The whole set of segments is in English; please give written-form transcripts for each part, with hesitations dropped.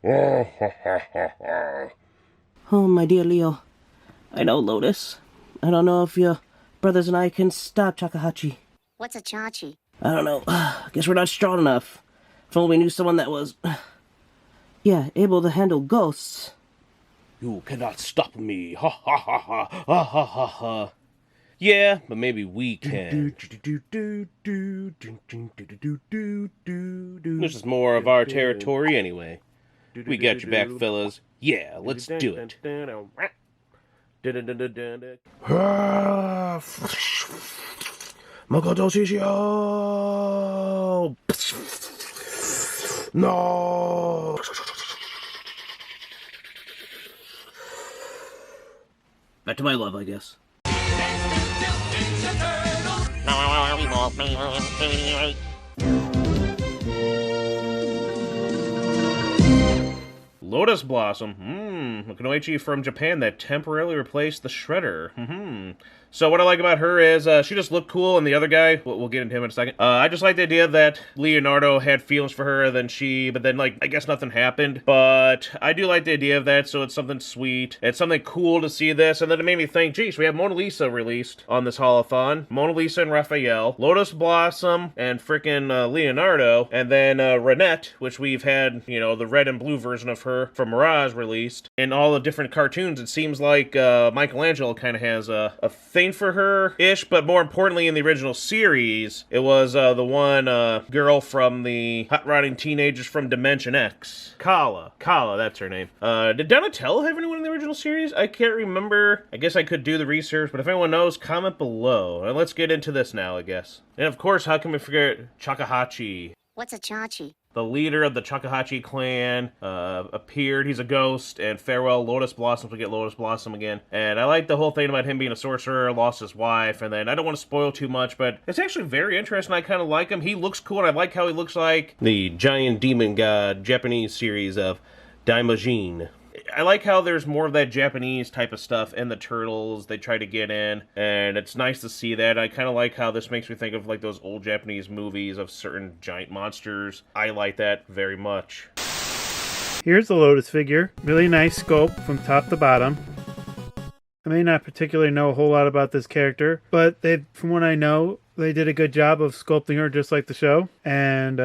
Oh, my dear Leo. I know, Lotus. I don't know if your brothers and I can stop Chakahachi. What's a chachi? I don't know. Guess we're not strong enough. If only we knew someone that was... yeah, able to handle ghosts. You cannot stop me. Ha ha ha ha ha ha ha ha. Yeah, but maybe we can. This is more of our territory anyway. We got your back, fellas. Yeah, let's do it. No. Back to my love, I guess. Lotus Blossom. Chakahachi from Japan that temporarily replaced the Shredder. So what I like about her is she just looked cool, and the other guy, we'll get into him in a second. I just like the idea that Leonardo had feelings for her, but then like I guess nothing happened. But I do like the idea of that, so it's something sweet. It's something cool to see this, and then it made me think, geez, we have Mona Lisa released on this Haulathon. Mona Lisa and Raphael, Lotus Blossom, and frickin' Leonardo, and then Renette, which we've had, the red and blue version of her from Mirage released. In all the different cartoons, it seems like Michelangelo kind of has a thing for her-ish, but more importantly, in the original series, it was the one girl from the Hot Rodding Teenagers from Dimension X. Kala, that's her name. Did Donatello have anyone in the original series? I can't remember. I guess I could do the research, but if anyone knows, comment below. And let's get into this now, I guess. And of course, how can we forget Chakahachi? What's a chachi? The leader of the Chakahachi clan appeared. He's a ghost, and farewell, Lotus Blossom. We get Lotus Blossom again. And I like the whole thing about him being a sorcerer, lost his wife, and then I don't want to spoil too much, but it's actually very interesting. I kind of like him. He looks cool, and I like how he looks like the giant demon god Japanese series of Daimajin. I like how there's more of that Japanese type of stuff in the Turtles they try to get in, and it's nice to see that. I kind of like how this makes me think of like those old Japanese movies of certain giant monsters. I like that very much. Here's the Lotus figure. Really nice sculpt from top to bottom. I may not particularly know a whole lot about this character, but from what I know, they did a good job of sculpting her just like the show, and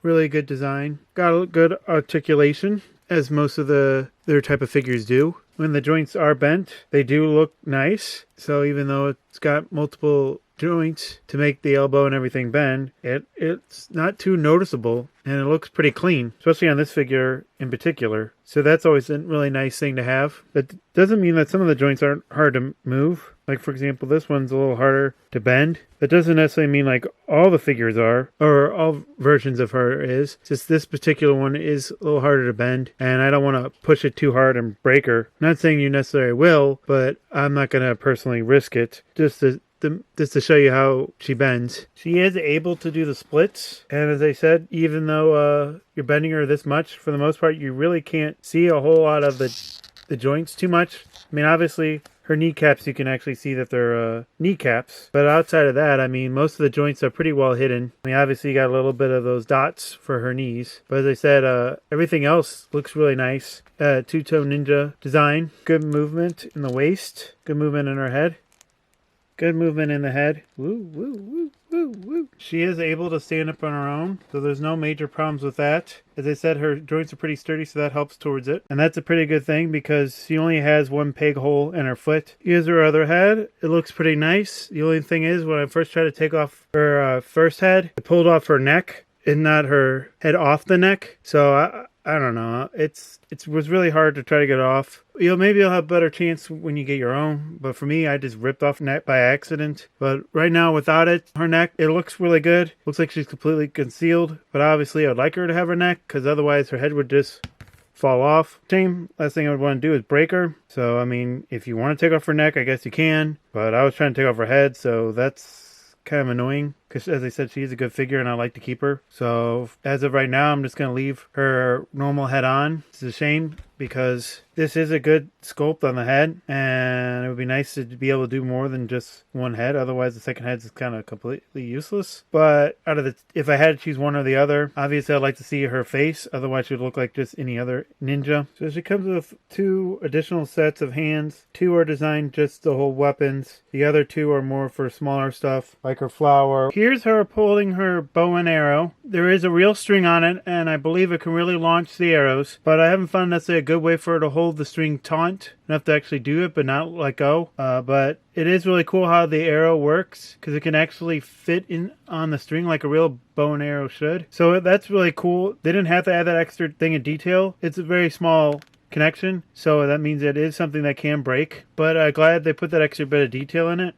really good design. Got a good articulation, as most of their type of figures do. When the joints are bent, they do look nice. So even though it's got multiple joints to make the elbow and everything bend, it's not too noticeable, and it looks pretty clean, especially on this figure in particular. So that's always a really nice thing to have. That doesn't mean that some of the joints aren't hard to move. Like, for example, this one's a little harder to bend. That doesn't necessarily mean like all the figures are, or all versions of her is. Just this particular one is a little harder to bend, and I don't want to push it too hard and break her. Not saying you necessarily will, but I'm not going to personally risk it. Just to show you how she bends. She is able to do the splits, and as I said, even though you're bending her this much, for the most part, you really can't see a whole lot of the joints too much. I mean, obviously, her kneecaps, you can actually see that they're kneecaps, but outside of that, I mean, most of the joints are pretty well hidden. I mean, obviously, you got a little bit of those dots for her knees, but as I said, everything else looks really nice. Two-tone ninja design, good movement in the waist, good movement in her head. Good movement in the head. Woo, woo, woo, woo, woo. She is able to stand up on her own, so there's no major problems with that. As I said, her joints are pretty sturdy, so that helps towards it. And that's a pretty good thing because she only has one peg hole in her foot. Here's her other head. It looks pretty nice. The only thing is, when I first tried to take off her first head, it pulled off her neck and not her head off the neck. So I don't know. It was really hard to try to get it off. Maybe you'll have a better chance when you get your own. But for me, I just ripped off neck by accident. But right now, without it, her neck, it looks really good. Looks like she's completely concealed. But obviously, I'd like her to have her neck, because otherwise her head would just fall off. Last thing I would want to do is break her. So, I mean, if you want to take off her neck, I guess you can. But I was trying to take off her head, so that's kind of annoying. because as I said, she is a good figure and I like to keep her. So as of right now, I'm just going to leave her normal head on. It's a shame because this is a good sculpt on the head, and it would be nice to be able to do more than just one head. Otherwise, the second head is kind of completely useless. But out of the, if I had to choose one or the other, obviously I'd like to see her face. Otherwise, she would look like just any other ninja. So she comes with 2 additional sets of hands. 2 are designed just to hold weapons. The other 2 are more for smaller stuff, like her flower. Here's her holding her bow and arrow. There is a real string on it, and I believe it can really launch the arrows. But I haven't found necessarily a good way for her to hold the string taut enough to actually do it, but not let go. But it is really cool how the arrow works, because it can actually fit in on the string like a real bow and arrow should. So that's really cool. They didn't have to add that extra thing of detail. It's a very small connection, so that means it is something that can break. But glad they put that extra bit of detail in it.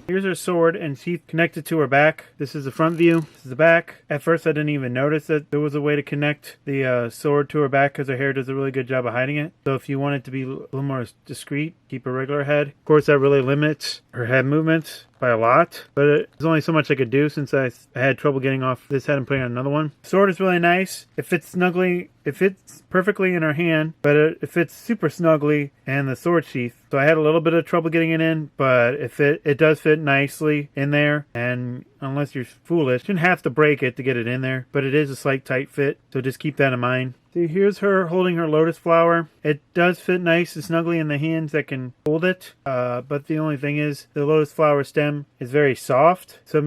Here's her sword and sheath connected to her back. This is the front view. This is the back. At first I didn't even notice that there was a way to connect the sword to her back, because her hair does a really good job of hiding it. So if you want it to be a little more discreet, keep a regular head. Of course, that really limits her head movements by a lot, but there's only so much I could do since I had trouble getting off this head and putting on another one. Sword is really nice. It fits snugly. It fits perfectly in her hand, but it fits super snugly in the sword sheath. So I had a little bit of trouble getting it in, but it does fit nicely in there. And unless you're foolish, you shouldn't have to break it to get it in there, but it is a slight tight fit. So just keep that in mind. See, here's her holding her lotus flower. It does fit nice and snugly in the hands that can hold it, but the only thing is the lotus flower stem is very soft, so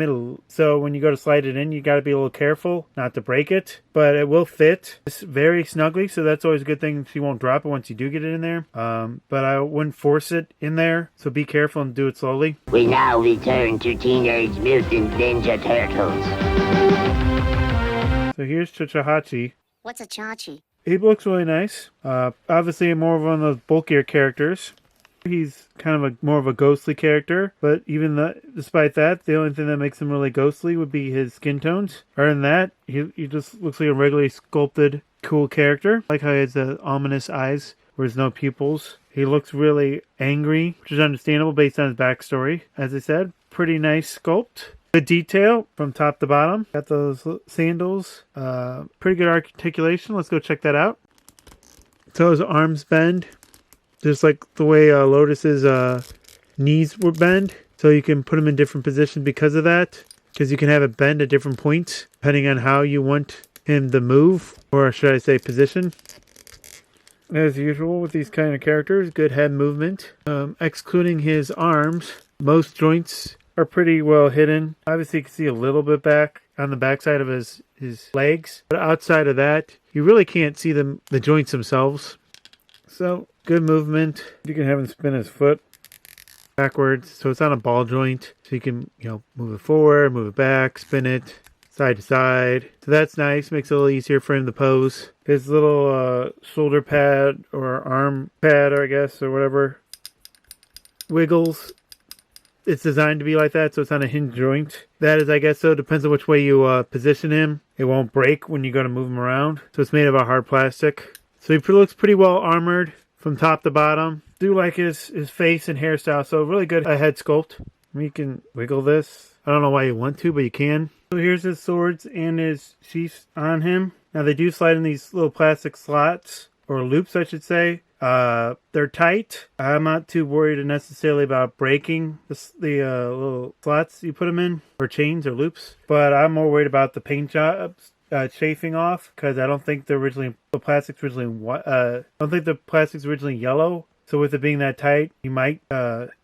when you go to slide it in, you got to be a little careful not to break it, but it will fit very snugly, so that's always a good thing. She won't drop it once you do get it in there, but I wouldn't force it in there, so be careful and do it slowly. We now return to Teenage Mutant Ninja Turtles. So here's Chakahachi. What's a chachi? He looks really nice. Obviously more of one of those bulkier characters. He's kind of more of a ghostly character, but despite that, the only thing that makes him really ghostly would be his skin tones. Other than that, he just looks like a regularly sculpted, cool character. I like how he has the ominous eyes where there's no pupils. He looks really angry, which is understandable based on his backstory. As I said, pretty nice sculpt. Good detail from top to bottom. Got those sandals. Pretty good articulation. Let's go check that out. So his arms bend, just like the way Lotus's knees would bend. So you can put them in different positions because of that. Because you can have it bend at different points, depending on how you want him to move, or should I say position. As usual with these kind of characters, good head movement. Excluding his arms, most joints are pretty well hidden. Obviously you can see a little bit back on the backside of his legs, but outside of that you really can't see the joints themselves. So good movement. You can have him spin his foot backwards, so it's on a ball joint, so you can move it forward, move it back, spin it side to side. So that's nice, makes it a little easier for him to pose. His little shoulder pad or arm pad, I guess, or whatever, wiggles. It's designed to be like that, so it's on a hinge joint. That is, I guess so, depends on which way you position him. It won't break when you go to move him around. So it's made of a hard plastic. So he looks pretty well armored from top to bottom. Do like his face and hairstyle, so really good head sculpt. You can wiggle this. I don't know why you want to, but you can. So here's his swords and his sheaths on him. Now they do slide in these little plastic slots, or loops I should say. They're tight. I'm not too worried necessarily about breaking the little slots you put them in, or chains or loops, but I'm more worried about the paint jobs chafing off, because I don't think the plastic's originally yellow. So with it being that tight, you might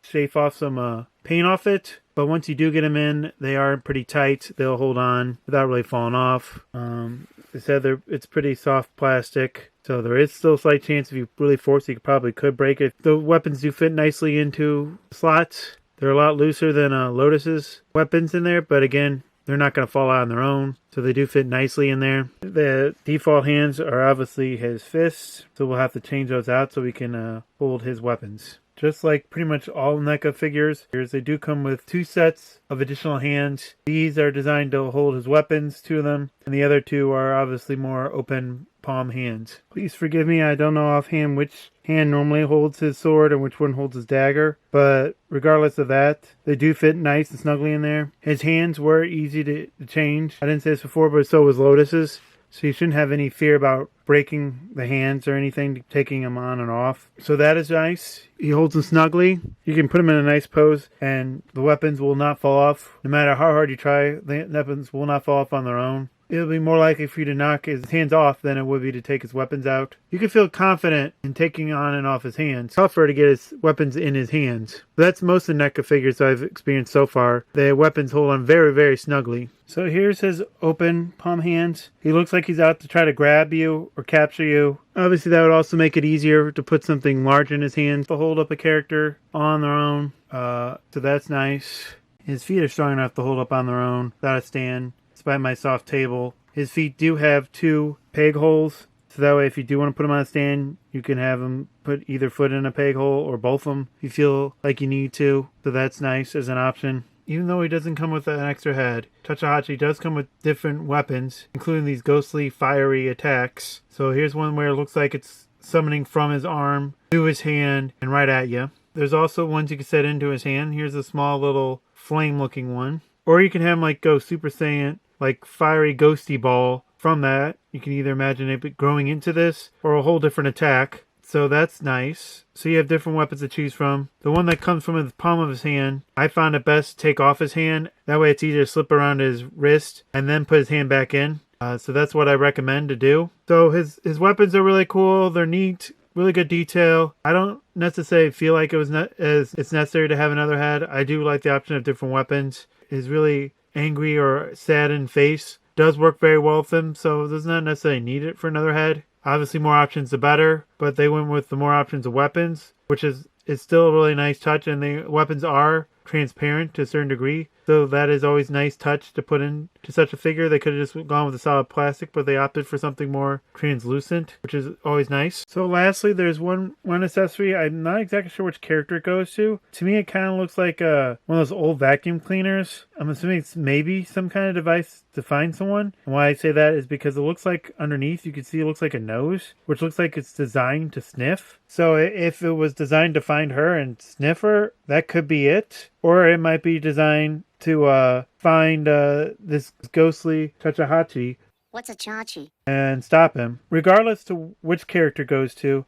chafe off some paint off it. But once you do get them in, they are pretty tight. They'll hold on without really falling off. They said it's pretty soft plastic. So there is still a slight chance if you really force it, you probably could break it. The weapons do fit nicely into slots. They're a lot looser than Lotus's weapons in there. But again, they're not going to fall out on their own. So they do fit nicely in there. The default hands are obviously his fists. So we'll have to change those out so we can hold his weapons. just like pretty much all NECA figures. They do come with 2 sets of additional hands. These are designed to hold his weapons, 2 of them, and the other 2 are obviously more open palm hands. Please forgive me, I don't know offhand which hand normally holds his sword and which one holds his dagger, but regardless of that, they do fit nice and snugly in there. His hands were easy to change. I didn't say this before, but so was Lotus's. So you shouldn't have any fear about breaking the hands or anything, taking them on and off. So that is nice. He holds them snugly. You can put them in a nice pose and the weapons will not fall off. No matter how hard you try, the weapons will not fall off on their own. It'll be more likely for you to knock his hands off than it would be to take his weapons out. You can feel confident in taking on and off his hands. Tougher to get his weapons in his hands. That's most of the NECA figures I've experienced so far. The weapons hold on very, very snugly. So here's his open palm hands. He looks like he's out to try to grab you or capture you. Obviously that would also make it easier to put something large in his hands to hold up a character on their own. So that's nice. His feet are strong enough to hold up on their own without a stand. Despite my soft table. His feet do have 2 peg holes, so that way if you do want to put him on a stand, you can have him put either foot in a peg hole or both of them if you feel like you need to. So that's nice as an option. Even though he doesn't come with an extra head, Chakahachi does come with different weapons, including these ghostly fiery attacks. So here's one where it looks like it's summoning from his arm to his hand and right at you. There's also ones you can set into his hand. Here's a small little flame looking one. Or you can have him like go Super Saiyan, like fiery ghosty ball. From that, you can either imagine it growing into this or a whole different attack. So that's nice. So you have different weapons to choose from. The one that comes from the palm of his hand, I found it best to take off his hand. That way it's easier to slip around his wrist and then put his hand back in. So that's what I recommend to do. So his weapons are really cool. They're neat. Really good detail. I don't necessarily feel like it's necessary to have another head. I do like the option of different weapons. His really angry or saddened face does work very well with him, so does not necessarily need it for another head. Obviously more options the better, but they went with the more options of weapons, which is still a really nice touch, and the weapons are transparent to a certain degree, so that is always a nice touch to put into such a figure. They could have just gone with a solid plastic, but they opted for something more translucent, which is always nice. So lastly, there's one accessory. I'm not exactly sure which character it goes to. To me, it kind of looks like one of those old vacuum cleaners. I'm assuming it's maybe some kind of device to find someone. And why I say that is because it looks like underneath you can see it looks like a nose, which looks like it's designed to sniff. So if it was designed to find her and sniff her, that could be it. Or it might be designed to find this ghostly Chakahachi. What's a chachi? And stop him. Regardless to which character goes to,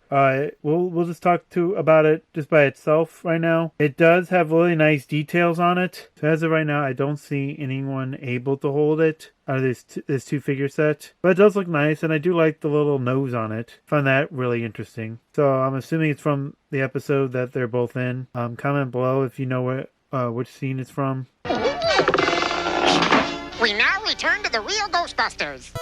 we'll just talk about it just by itself right now. It does have really nice details on it. So as of right now, I don't see anyone able to hold it out of this 2 figure set. But it does look nice, and I do like the little nose on it. Find that really interesting. So I'm assuming it's from the episode that they're both in. Comment below if you know which scene it's from. We now return to the real Ghostbusters.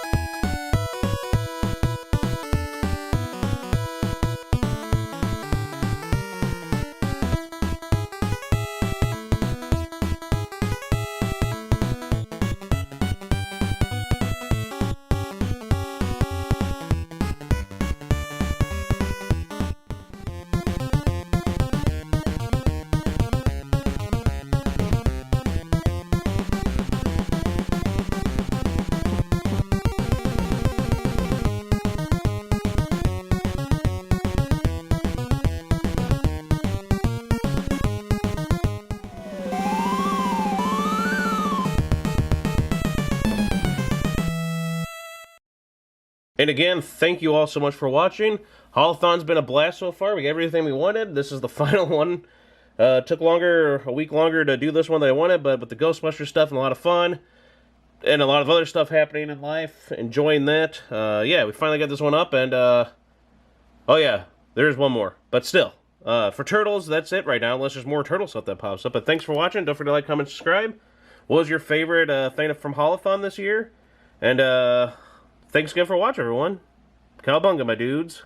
And again, thank you all so much for watching. Haulathon's been a blast so far. We got everything we wanted. This is the final one. Took a week longer to do this one than I wanted, but with the Ghostbusters stuff and a lot of fun. And a lot of other stuff happening in life. Enjoying that. Yeah, we finally got this one up, and oh yeah, there's one more. But still, for Turtles, that's it right now, unless there's more Turtle stuff that pops up. But thanks for watching. Don't forget to like, comment, subscribe. What was your favorite thing from Haulathon this year? And thanks again for watching, everyone. Cowabunga, my dudes.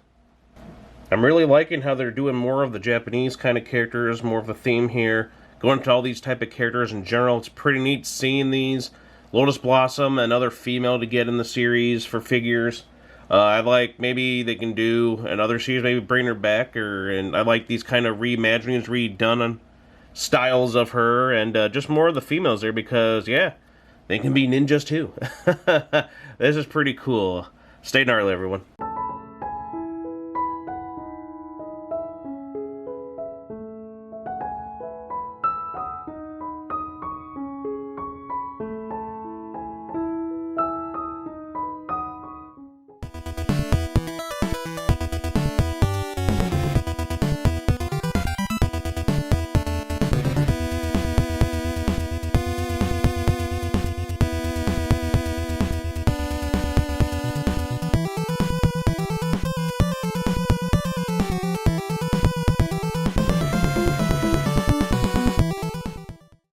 I'm really liking how they're doing more of the Japanese kind of characters, more of the theme here. Going to all these type of characters in general. It's pretty neat seeing these. Lotus Blossom, another female to get in the series for figures. I like maybe they can do another series, maybe bring her back, and I like these kind of reimaginings, redone on styles of her, and just more of the females there because, yeah, they can be ninjas too. This is pretty cool. Stay gnarly, everyone.